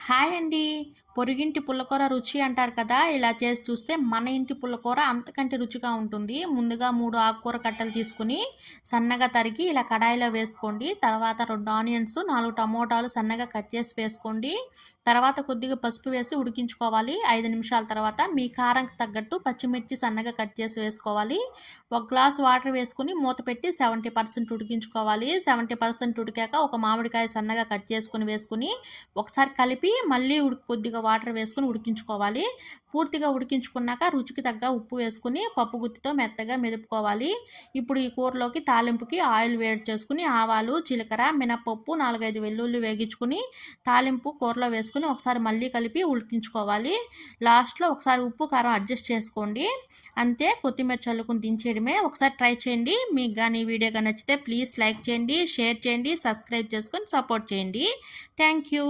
Hi అండి. పొరుగింటి పుల్లకూర రుచి అంటారు కదా! ఇలా చేసి చూస్తే మన ఇంటి పుల్లకూర అంతకంటే రుచిగా ఉంటుంది. ముందుగా 3 ఆకుకూర కట్టలు తీసుకొని సన్నగా తరిగి ఇలా కడాయిలో వేసుకోండి. తర్వాత 2 ఆనియన్స్, 4 టమోటాలు సన్నగా కట్ చేసి వేసుకోండి. తర్వాత కొద్దిగా పసుపు వేసి ఉడికించుకోవాలి. 5 నిమిషాల తర్వాత మీ కారంకి తగ్గట్టు పచ్చిమిర్చి సన్నగా కట్ చేసి వేసుకోవాలి. ఒక గ్లాస్ వాటర్ వేసుకొని మూత పెట్టి 70% ఉడికించుకోవాలి. 70% ఉడికాక ఒక మామిడికాయ సన్నగా కట్ చేసుకొని వేసుకొని ఒకసారి కలిపి మళ్ళీ కొద్దిగా వాటర్ వేసుకొని ఉడికించుకోవాలి. పూర్తిగా ఉడికించుకున్నాక రుచికి తగ్గ ఉప్పు వేసుకుని పప్పు గుత్తితో మెత్తగా మెదుపుకోవాలి. ఇప్పుడు ఈ కూరలోకి తాలింపుకి ఆయిల్ వేడి చేసుకుని ఆవాలు, జీలకర్ర, మినపప్పు, 4, 5 వెల్లుల్లి వేగించుకుని తాలింపు కూరలో వేసుకుని ఒకసారి మళ్ళీ కలిపి ఉడికించుకోవాలి. లాస్ట్లో ఒకసారి ఉప్పు కారం అడ్జస్ట్ చేసుకోండి. అంతే, కొత్తిమీర చల్లుకుని దించేయడమే. ఒకసారి ట్రై చేయండి. మీకు కానీ ఈ వీడియో కానీ నచ్చితే ప్లీజ్ లైక్ చేయండి, షేర్ చేయండి, సబ్స్క్రైబ్ చేసుకొని సపోర్ట్ చేయండి. Thank you.